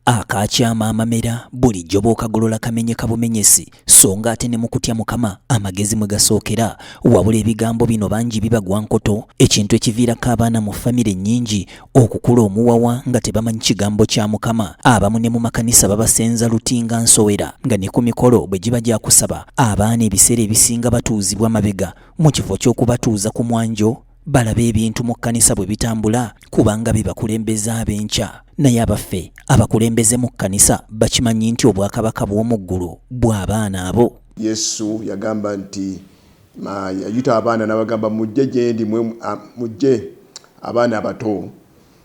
Akakyama amamera bulijjo bw'okagolola kamenyeka bumenyesi so nga ate ne mu kutya Mukama amagezi mwe gasookera wabula ebigambo bino bangi bibagwa nkoto ekintu ekiviirako abaana mu famire nnyingi okukula omuwawa nga tebamanyi kigambo kya Mukama. Abamu ne mu makanisa babasenza lutinga nsowera nga ne ku mikolo bwe giba gya kusaba abaana ebiseera ebisinga batuuzibwa mabega mu kifo ky'okubatuuza ku mwanjo balaba ebintu mu kkanisa bwe bitambula kubanga be bakulembeze ab'enkya. Naye abaffe abakulembeze mu kkanisa bakimanyi nti obwakabaka bw'omu ggulu bw'abaana abo. Yesu yagamba nti yayita abaana n'abagamba mujje gye ndi mujje abaana abato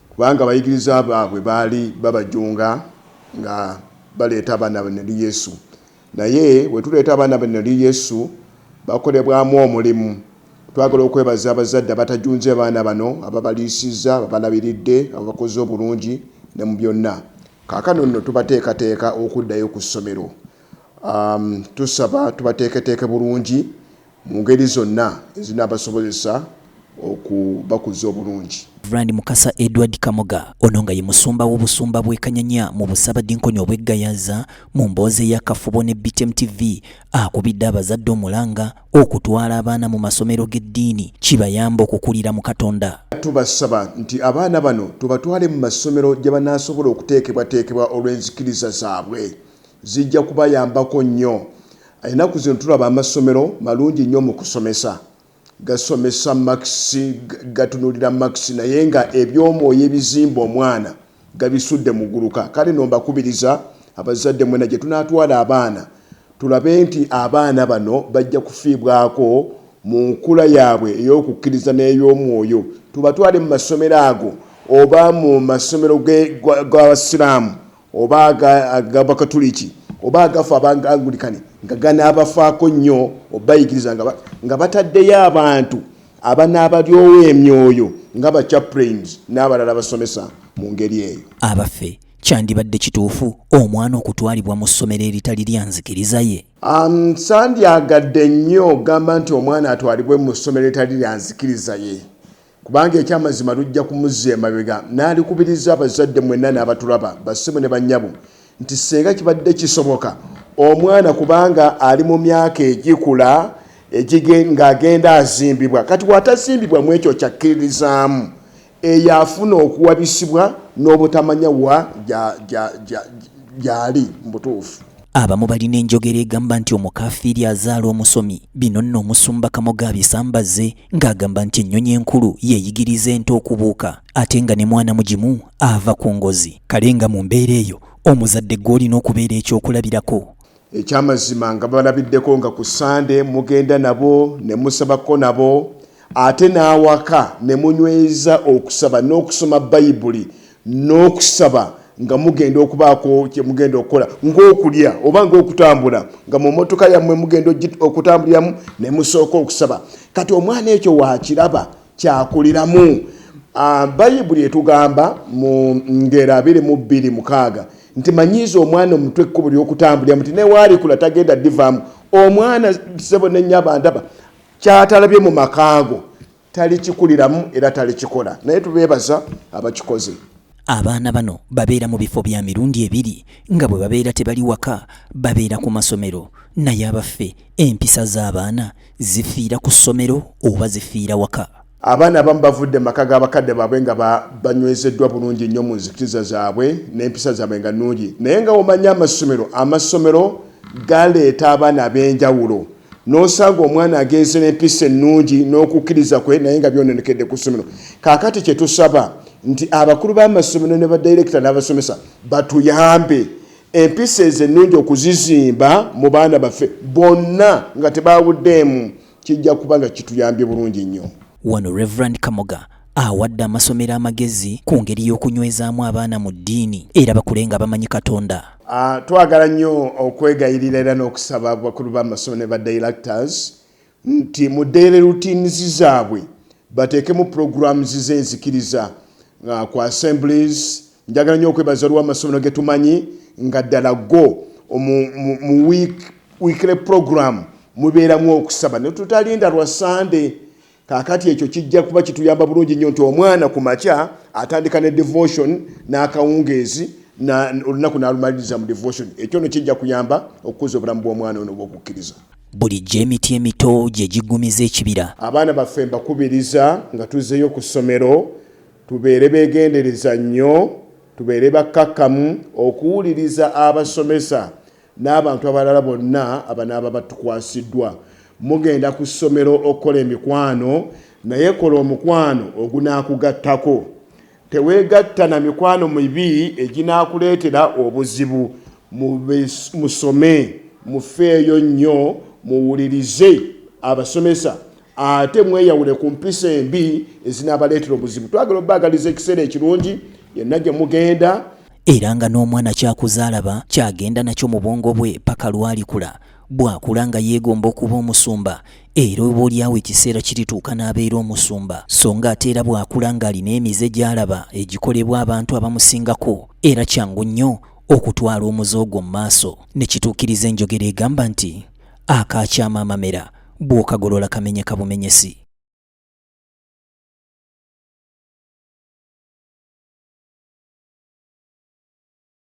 kubanga abayigiriza baabwe baali babajunga nga baleeta abaana bano eri Yesu. Naye bwe tuleeta abaana bano eri Yesu bakolebwamu omulimu. Twagala okwebaza abazadde abatajunze abaana bano ababaliisizza ababalabiridde abakoze obulungi ne mu byonna. Kaakano nno tubateekateeka okuddayo ku ssomero. Tusaba tubateeketeeke bulungi mu ngeri zonna ezinaabasobozesa okubakuza obulungi. Reverend Mukasa Edward Kamoga ono nga ye musumba w'obusumba bw'e Kanyanya mu Busabadinkonyo obw'Eggayaza mu mboozi ey'akafubo ne BTM TV akubidde abazadde omulanga okutwala abaana mu masomero g'eddiini kibayamba okukulira mu Katonda. Tubasaba nti abaana bano tubatwale mu masomero gye banaasobola okuteekebwateekebwa olw'enzikiriza zaabwe. Zijja kubayambako nnyo. Ennaku zino tulaba amasomero malungi nnyo mu kusomesa. Gasomesa maxi gatunulira maxi naye nga ebyomwoyo ebizimba omwana gabisudde mu gguluka. Kale no mbakubiriza abazadde mwena gye tunaatwala abaana tulabe nti abaana bano bajja kufiibwako mu nkula yaabwe ey'okukkiriza n'ey'omwoyo. Tubatwale mu masomero ago oba mu masomero g'Abasiraamu oba ag'Abakatuliki oba agafa Abangalikani nga ganaabafaako nnyo obayigiriza nga bataddeyo abantu abanaabalyowo emyoyo nga ba chaplains n'abalala basomesa mu ngeri eyo. Abaffe kyandibadde kituufu omwana okutwalibwa mu ssomero eritali lya nzikiriza ye? Sandyagadde nnyo gamba nti omwana atwalibwe mu ssomero eritali lya nzikiriza ye kubanga ekyamazima lujja kumuzza emabega. N'alikubiriza abazadde mwenna n'abatulaba bassimu ne bannyabo nti senga kibadde kisoboka omwana kubanga ali mu myaka egikula ng'agenda azimbibwa kati bw'atazimbibwa mu ekyo kyakkirizaamu eyo afuna okuwabisibwa n'obutamanya wa gy'ali mu butuufu. Abamu balina enjogera egamba nti omukafiiri azaala omusomi. Bino nno omusumba Kamoga abisambaze ng'agamba nti ennyonyi enkulu yeeyigiriza ente okubuuka ate nga ne mwana mugimu ava ku ngozi. Kale nga mu mbeera eyo omuzadde gw'olina okubeera ekyokulabirako. Ekyamazima nga balabiddeko nga ku Sande mugenda nabo ne musabako nabo ate n'awaka ne munyweza okusaba n'okusoma Bayibuli n'okusaba nga mugenda okubaako kye mugenda okukola ng'okulya oba ng'okutambula nga mu mmotoka yammwe mugenda okutambuliramu ne musooka okusaba. Kati omwana ekyo waakiraba kyakuliramu. Bayibuli etugamba mu Ngero 22:6 nti manyiiza omwana omutwe ekkubo ly'okutambuliramu nti newaali tagenda divaamu. Omwana ssebo n'ennyaba ndaba kyatalabye mu makaago talikikuliramu era talikikola. Naye tubeebaza abakikoze. Abaana bano babeera mu bifo bya mirundi ebiri nga bwe babeera tebali waka babeera ku masomero. Naye abaffe empisa z'abaana zifiira ku ssomero oba zifiira waka? Abaana abamu bavudde mu maka g'abakadde baabwe nga banywezeddwa bulungi nnyo mu nzikiriza zaabwe n'empisa zaabwe nga nnungi. Naye nga omanya amasomero galeeta abaana ab'enjawulo. N'osanga omwana agenze n'empisa ennungi n'okukkiriza kwe naye nga byononekedde ku ssomero. Kaakati kye tusaba nti abakulu b'amasomero ne badirekita n'abasomesa batuyambe empisa ezo ennungi okuzizimba mu baana baffe bonna nga tebaawuddeemu. Kijja kuba nga kituyambye bulungi nnyo. Wano Reverend Kamoga awadde amasomero amagezi ku ngeri y'okunywezaamu abaana mu ddiini era bakulenga bamanyi Katonda. Twagala nnyo okwegayirira era n'okusaba abakulu b'amasomero ne badirectors nti mu daily routines zaabwe bateekemu programs z'enzikiriza ku assemblies. Njagala nnyo okwebaza olw'amasomero ge tumanyi nga ddala go mu weekly program mubeeramu okusaba ne tutalinda lwa Sunday. Kaakati ekyo kijja kuba kituyamba bulungi nnyo nti omwana ku makya atandika ne devotion n'akawungeezi olunaku n'alumaliriza mu devotion. Ekyo no kijja kuyamba okukuza obulamu bw'omwana ono bw'okukkiriza. Bulijjo emiti emito gye giggumiza ekibira. Abaana baffe mbakubiriza nga tuzzeyo ku ssomero tubeere beegendereza nnyo, tubeere bakkakkamu okuwuliriza abasomesa n'abantu abalala bonna abanaaba batukwasiddwa. Mugenda ku ssomero okukola emikwano, naye kola omukwano ogunaakugattako. Teweegatta na mikwano mibi eginaakuleetera obuzibu. Musome, mufeeyo nnyo, muwulirize abasomesa, ate mweyawule ku mpisa embi ezinaabaleetera obuzibu. Twagala obbaagaliza ekiseera ekirungi yenna gye mugenda. Era nga n'omwana kyakuzaalaba kyagenda nakyo mu bwongo bwe paka lwalikula. Bwakula nga yeegomba okuba omusumba, era oba oliawo ekiseera kirituuka n'abeera omusumba. So nga ate era bwakula ng'alina emize gy'alaba egikolebwa abantu abamusingako, era kyangu nnyo okutwala omuze ogwo mu maaso ne kituukiriza enjogera egamba nti akaakyama amamera bw'okagolola kamenyeka bumenyesi.